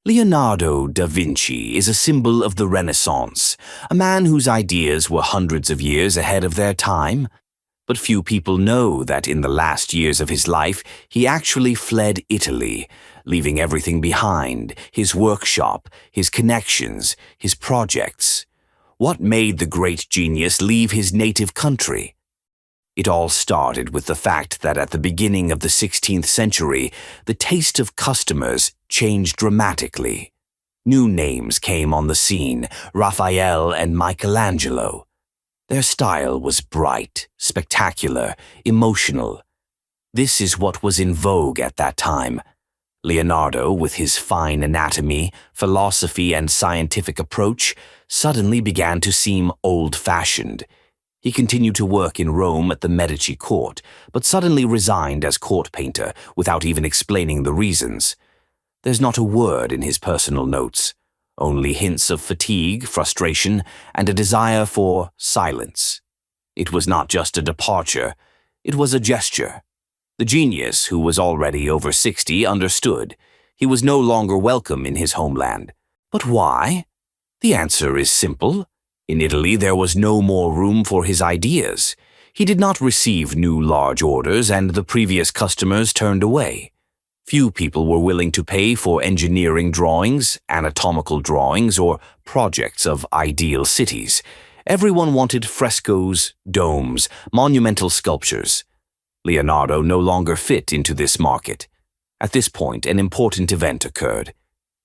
Leonardo da Vinci is a symbol of the Renaissance, a man whose ideas were hundreds of years ahead of their time. But few people know that in the last years of his life, he actually fled Italy, leaving everything behind: his workshop, his connections, his projects. What made the great genius leave his native country? It all started with the fact that at the beginning of the 16th century, the taste of customers changed dramatically. New names came on the scene: Raphael and Michelangelo. Their style was bright, spectacular, emotional. This is what was in vogue at that time. Leonardo, with his fine anatomy, philosophy, and scientific approach, suddenly began to seem old-fashioned. He continued to work in Rome at the Medici court, but suddenly resigned as court painter without even explaining the reasons. There's not a word in his personal notes, only hints of fatigue, frustration, and a desire for silence. It was not just a departure, it was a gesture. The genius, who was already over 60, understood. He was no longer welcome in his homeland. But why? The answer is simple. In Italy, there was no more room for his ideas. He did not receive new large orders, and the previous customers turned away. Few people were willing to pay for engineering drawings, anatomical drawings, or projects of ideal cities. Everyone wanted frescoes, domes, monumental sculptures. Leonardo no longer fit into this market. At this point, an important event occurred.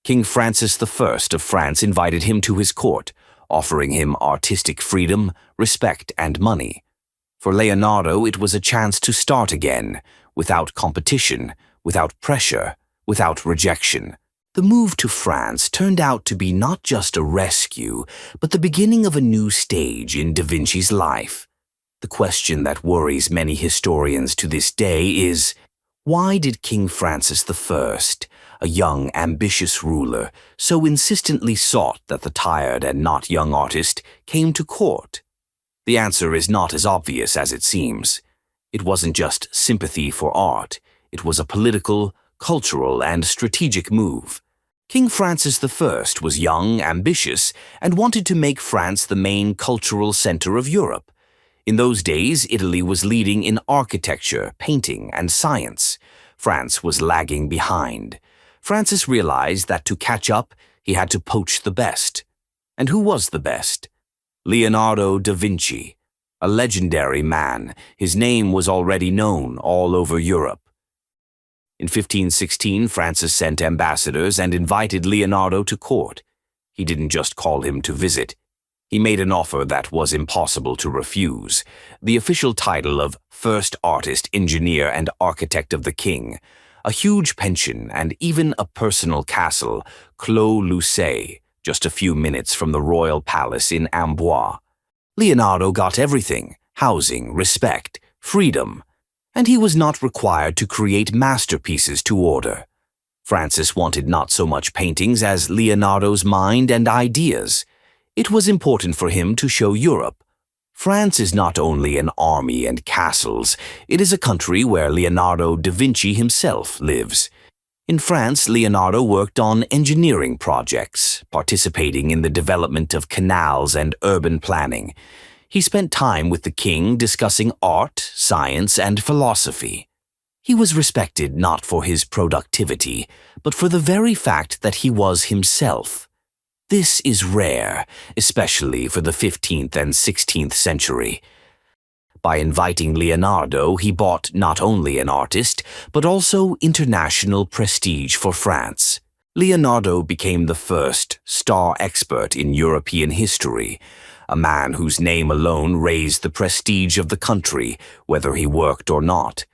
King Francis I of France invited him to his court, offering him artistic freedom, respect, and money. For Leonardo, it was a chance to start again, without competition, without pressure, without rejection. The move to France turned out to be not just a rescue, but the beginning of a new stage in Da Vinci's life. The question that worries many historians to this day is, why did King Francis I, a young, ambitious ruler, so insistently sought that the tired and not young artist came to court? The answer is not as obvious as it seems. It wasn't just sympathy for art. It was a political, cultural, and strategic move. King Francis I was young, ambitious, and wanted to make France the main cultural center of Europe. In those days, Italy was leading in architecture, painting, and science. France was lagging behind. Francis realized that to catch up, he had to poach the best. And who was the best? Leonardo da Vinci. A legendary man, his name was already known all over Europe. In 1516, Francis sent ambassadors and invited Leonardo to court. He didn't just call him to visit. He made an offer that was impossible to refuse: the official title of First Artist, Engineer, and Architect of the King, a huge pension, and even a personal castle, Clos Lucé, just a few minutes from the royal palace in Amboise. Leonardo got everything: housing, respect, freedom. And he was not required to create masterpieces to order. Francis wanted not so much paintings as Leonardo's mind and ideas. It was important for him to show Europe. France is not only an army and castles, it is a country where Leonardo da Vinci himself lives. In France, Leonardo worked on engineering projects, participating in the development of canals and urban planning. He spent time with the king discussing art, science, and philosophy. He was respected not for his productivity, but for the very fact that he was himself. This is rare, especially for the 15th and 16th century. By inviting Leonardo, he bought not only an artist, but also international prestige for France. Leonardo became the first star expert in European history, a man whose name alone raised the prestige of the country, whether he worked or not.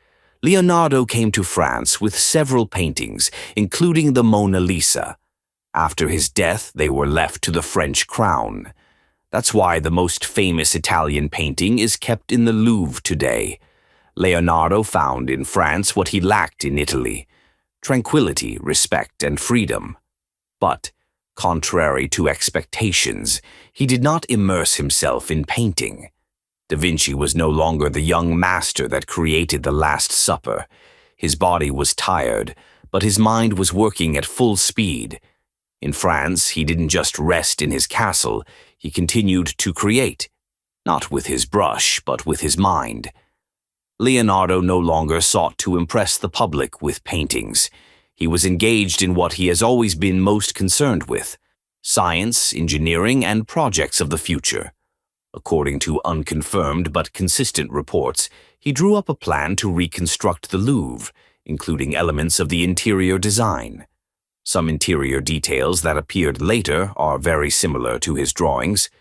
Leonardo came to France with several paintings, including the Mona Lisa. After his death, they were left to the French crown. That's why the most famous Italian painting is kept in the Louvre today. Leonardo found in France what he lacked in Italy: tranquility, respect, and freedom. But, contrary to expectations, he did not immerse himself in painting. Da Vinci was no longer the young master that created the Last Supper. His body was tired, but his mind was working at full speed. In France, he didn't just rest in his castle, he continued to create, not with his brush, but with his mind. Leonardo no longer sought to impress the public with paintings. He was engaged in what he has always been most concerned with: science, engineering, and projects of the future. According to unconfirmed but consistent reports, he drew up a plan to reconstruct the Louvre, including elements of the interior design. Some interior details that appeared later are very similar to his drawings.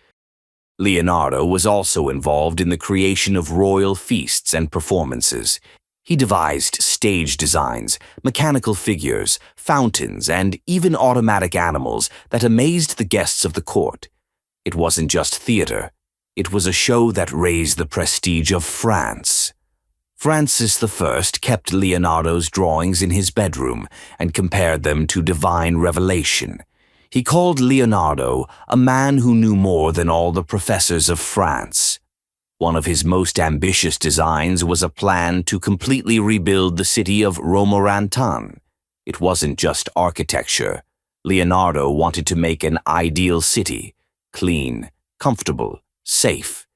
Leonardo was also involved in the creation of royal feasts and performances. He devised stage designs, mechanical figures, fountains, and even automatic animals that amazed the guests of the court. It wasn't just theater. It was a show that raised the prestige of France. Francis I kept Leonardo's drawings in his bedroom and compared them to divine revelation. He called Leonardo a man who knew more than all the professors of France. One of his most ambitious designs was a plan to completely rebuild the city of Romorantin. It wasn't just architecture. Leonardo wanted to make an ideal city: clean, comfortable, safe.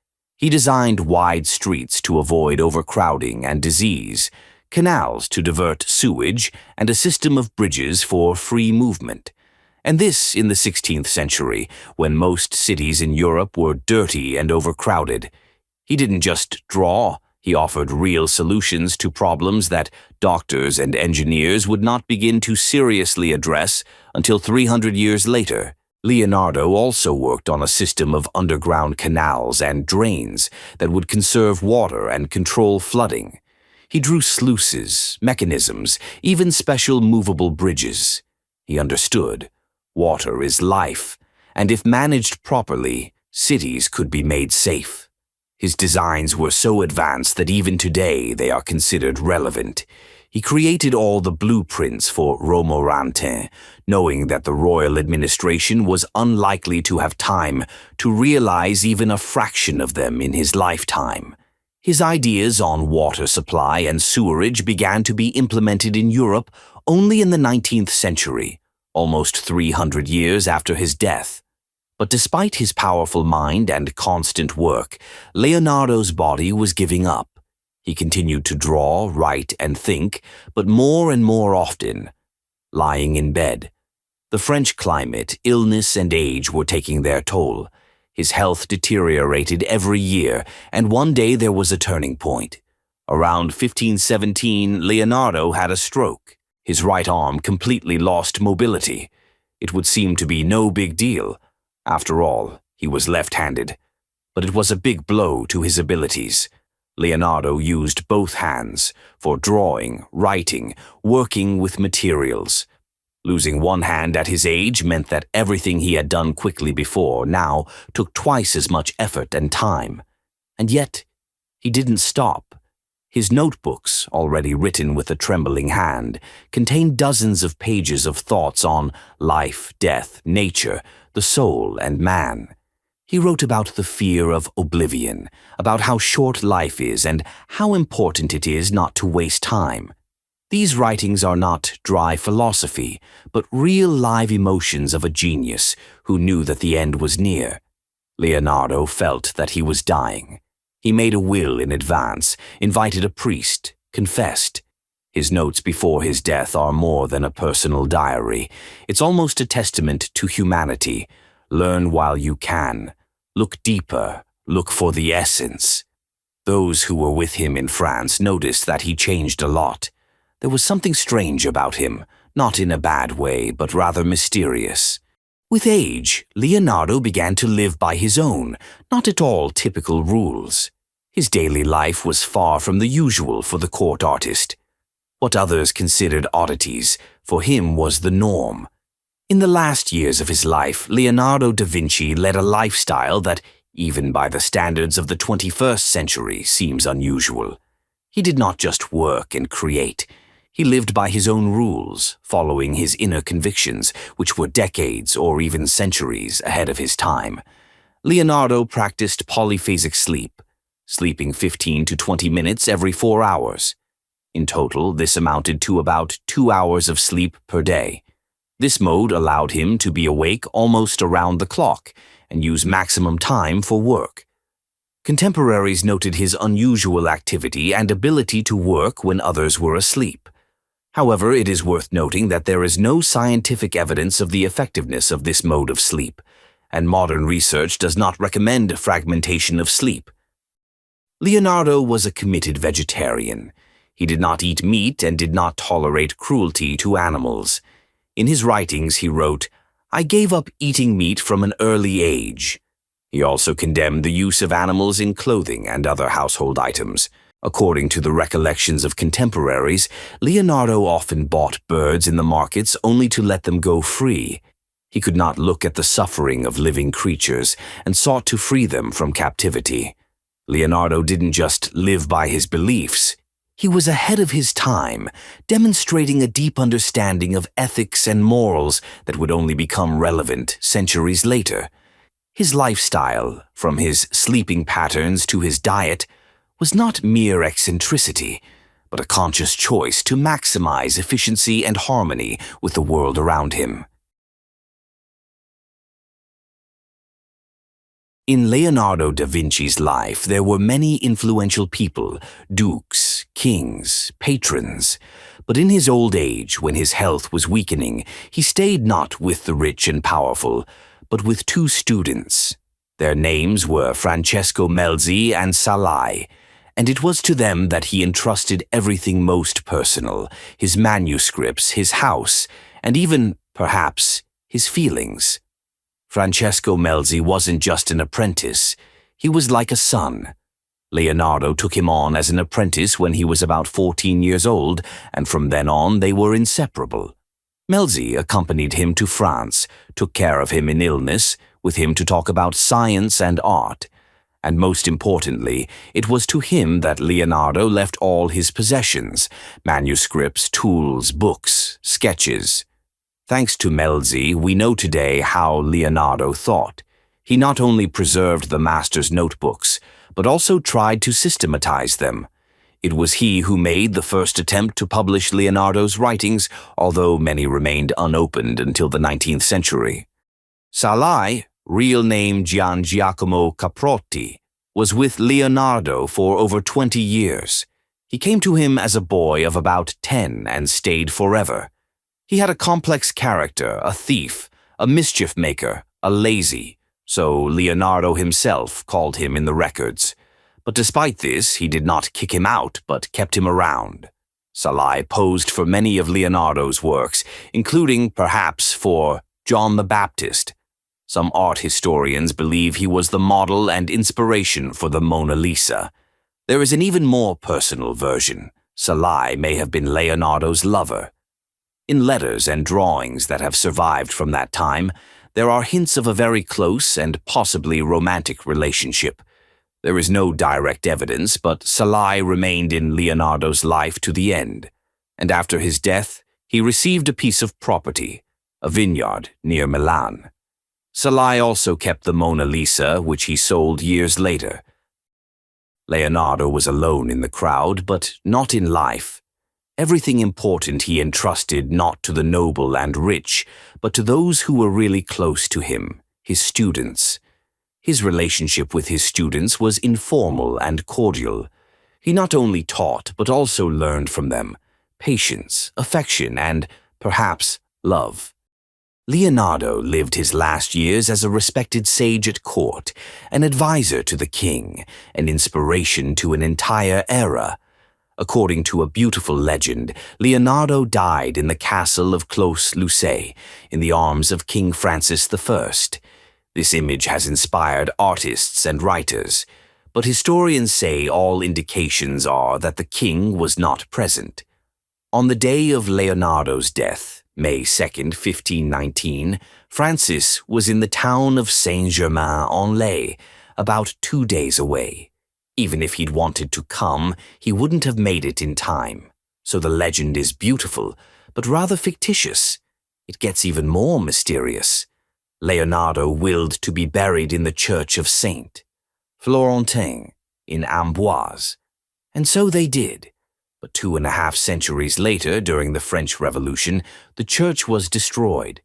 He designed wide streets to avoid overcrowding and disease, canals to divert sewage, and a system of bridges for free movement. And this in the 16th century, when most cities in Europe were dirty and overcrowded. He didn't just draw, he offered real solutions to problems that doctors and engineers would not begin to seriously address until 300 years later. Leonardo also worked on a system of underground canals and drains that would conserve water and control flooding. He drew sluices, mechanisms, even special movable bridges. He understood. Water is life, and if managed properly, cities could be made safe. His designs were so advanced that even today they are considered relevant. He created all the blueprints for Romorantin, knowing that the royal administration was unlikely to have time to realize even a fraction of them in his lifetime. His ideas on water supply and sewerage began to be implemented in Europe only in the 19th century, almost 300 years after his death. But despite his powerful mind and constant work, Leonardo's body was giving up. He continued to draw, write, and think, but more and more often, lying in bed. The French climate, illness, and age were taking their toll. His health deteriorated every year, and one day there was a turning point. Around 1517, Leonardo had a stroke. His right arm completely lost mobility. It would seem to be no big deal. After all, he was left-handed. But it was a big blow to his abilities. Leonardo used both hands for drawing, writing, working with materials. Losing one hand at his age meant that everything he had done quickly before now took twice as much effort and time. And yet, he didn't stop. His notebooks, already written with a trembling hand, contained dozens of pages of thoughts on life, death, nature, the soul, and man. He wrote about the fear of oblivion, about how short life is and how important it is not to waste time. These writings are not dry philosophy, but real live emotions of a genius who knew that the end was near. Leonardo felt that he was dying. He made a will in advance, invited a priest, confessed. His notes before his death are more than a personal diary. It's almost a testament to humanity. Learn while you can. Look deeper. Look for the essence. Those who were with him in France noticed that he changed a lot. There was something strange about him, not in a bad way, but rather mysterious. With age, Leonardo began to live by his own, not at all typical rules. His daily life was far from the usual for the court artist. What others considered oddities, for him was the norm. In the last years of his life, Leonardo da Vinci led a lifestyle that, even by the standards of the 21st century, seems unusual. He did not just work and create. He lived by his own rules, following his inner convictions, which were decades or even centuries ahead of his time. Leonardo practiced polyphasic sleep, sleeping 15 to 20 minutes every 4 hours. In total, this amounted to about 2 hours of sleep per day. This mode allowed him to be awake almost around the clock and use maximum time for work. Contemporaries noted his unusual activity and ability to work when others were asleep. However, it is worth noting that there is no scientific evidence of the effectiveness of this mode of sleep, and modern research does not recommend fragmentation of sleep. Leonardo was a committed vegetarian. He did not eat meat and did not tolerate cruelty to animals. In his writings, he wrote, "I gave up eating meat from an early age." He also condemned the use of animals in clothing and other household items. According to the recollections of contemporaries, Leonardo often bought birds in the markets only to let them go free. He could not look at the suffering of living creatures and sought to free them from captivity. Leonardo didn't just live by his beliefs. He was ahead of his time, demonstrating a deep understanding of ethics and morals that would only become relevant centuries later. His lifestyle, from his sleeping patterns to his diet, was not mere eccentricity, but a conscious choice to maximize efficiency and harmony with the world around him. In Leonardo da Vinci's life, there were many influential people, dukes, kings, patrons. But in his old age, when his health was weakening, he stayed not with the rich and powerful, but with two students. Their names were Francesco Melzi and Salai, and it was to them that he entrusted everything most personal, his manuscripts, his house, and even, perhaps, his feelings. Francesco Melzi wasn't just an apprentice, he was like a son. Leonardo took him on as an apprentice when he was about 14 years old, and from then on they were inseparable. Melzi accompanied him to France, took care of him in illness, with him to talk about science and art. And most importantly, it was to him that Leonardo left all his possessions, manuscripts, tools, books, sketches. Thanks to Melzi, we know today how Leonardo thought. He not only preserved the master's notebooks, but also tried to systematize them. It was he who made the first attempt to publish Leonardo's writings, although many remained unopened until the 19th century. Salai, real name Gian Giacomo Caprotti, was with Leonardo for over 20 years. He came to him as a boy of about 10 and stayed forever. He had a complex character, a thief, a mischief maker, a lazy, so Leonardo himself called him in the records. But despite this, he did not kick him out, but kept him around. Salai posed for many of Leonardo's works, including, perhaps, for John the Baptist. Some art historians believe he was the model and inspiration for the Mona Lisa. There is an even more personal version. Salai may have been Leonardo's lover. In letters and drawings that have survived from that time, there are hints of a very close and possibly romantic relationship. There is no direct evidence, but Salai remained in Leonardo's life to the end, and after his death, he received a piece of property, a vineyard near Milan. Salai also kept the Mona Lisa, which he sold years later. Leonardo was alone in the crowd, but not in life. Everything important he entrusted not to the noble and rich, but to those who were really close to him, his students. His relationship with his students was informal and cordial. He not only taught, but also learned from them patience, affection, and, perhaps, love. Leonardo lived his last years as a respected sage at court, an advisor to the king, an inspiration to an entire era. According to a beautiful legend, Leonardo died in the castle of Clos-Lucé, in the arms of King Francis I. This image has inspired artists and writers, but historians say all indications are that the king was not present. On the day of Leonardo's death, May 2nd, 1519, Francis was in the town of Saint-Germain-en-Laye, about 2 days away. Even if he'd wanted to come, he wouldn't have made it in time. So the legend is beautiful, but rather fictitious. It gets even more mysterious. Leonardo willed to be buried in the church of Saint Florentin in Amboise. And so they did. But 2.5 centuries later, during the French Revolution, the church was destroyed.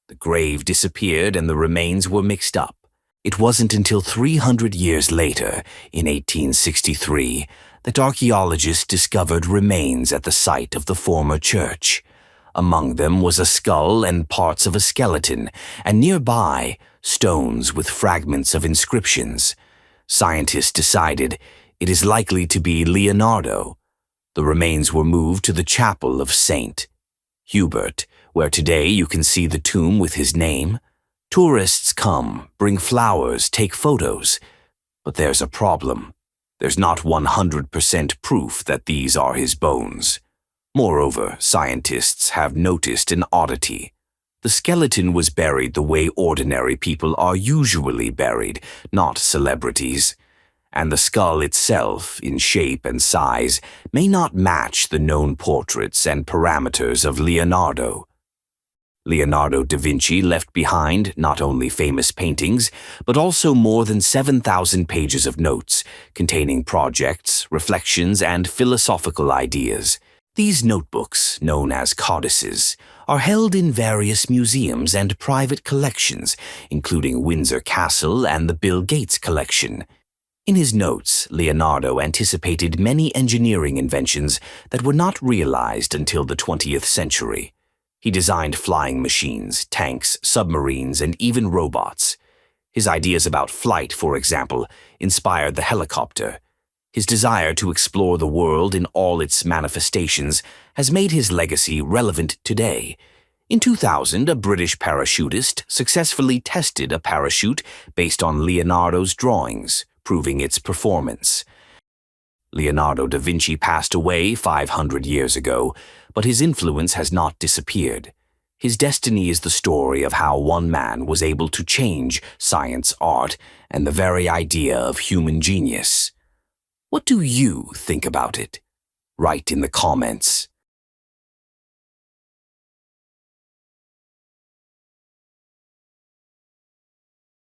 The grave disappeared and the remains were mixed up. It wasn't until 300 years later, in 1863, that archaeologists discovered remains at the site of the former church. Among them was a skull and parts of a skeleton, and nearby, stones with fragments of inscriptions. Scientists decided it is likely to be Leonardo. The remains were moved to the chapel of Saint Hubert, where today you can see the tomb with his name. Tourists come, bring flowers, take photos. But there's a problem. There's not 100% proof that these are his bones. Moreover, scientists have noticed an oddity. The skeleton was buried the way ordinary people are usually buried, not celebrities. And the skull itself, in shape and size, may not match the known portraits and parameters of Leonardo. Leonardo da Vinci left behind not only famous paintings, but also more than 7,000 pages of notes containing projects, reflections, and philosophical ideas. These notebooks, known as codices, are held in various museums and private collections, including Windsor Castle and the Bill Gates Collection. In his notes, Leonardo anticipated many engineering inventions that were not realized until the 20th century. He designed flying machines, tanks, submarines, and even robots. His ideas about flight, for example, inspired the helicopter. His desire to explore the world in all its manifestations has made his legacy relevant today. In 2000, a British parachutist successfully tested a parachute based on Leonardo's drawings, proving its performance. Leonardo da Vinci passed away 500 years ago, but his influence has not disappeared. His destiny is the story of how one man was able to change science, art, and the very idea of human genius. What do you think about it? Write in the comments.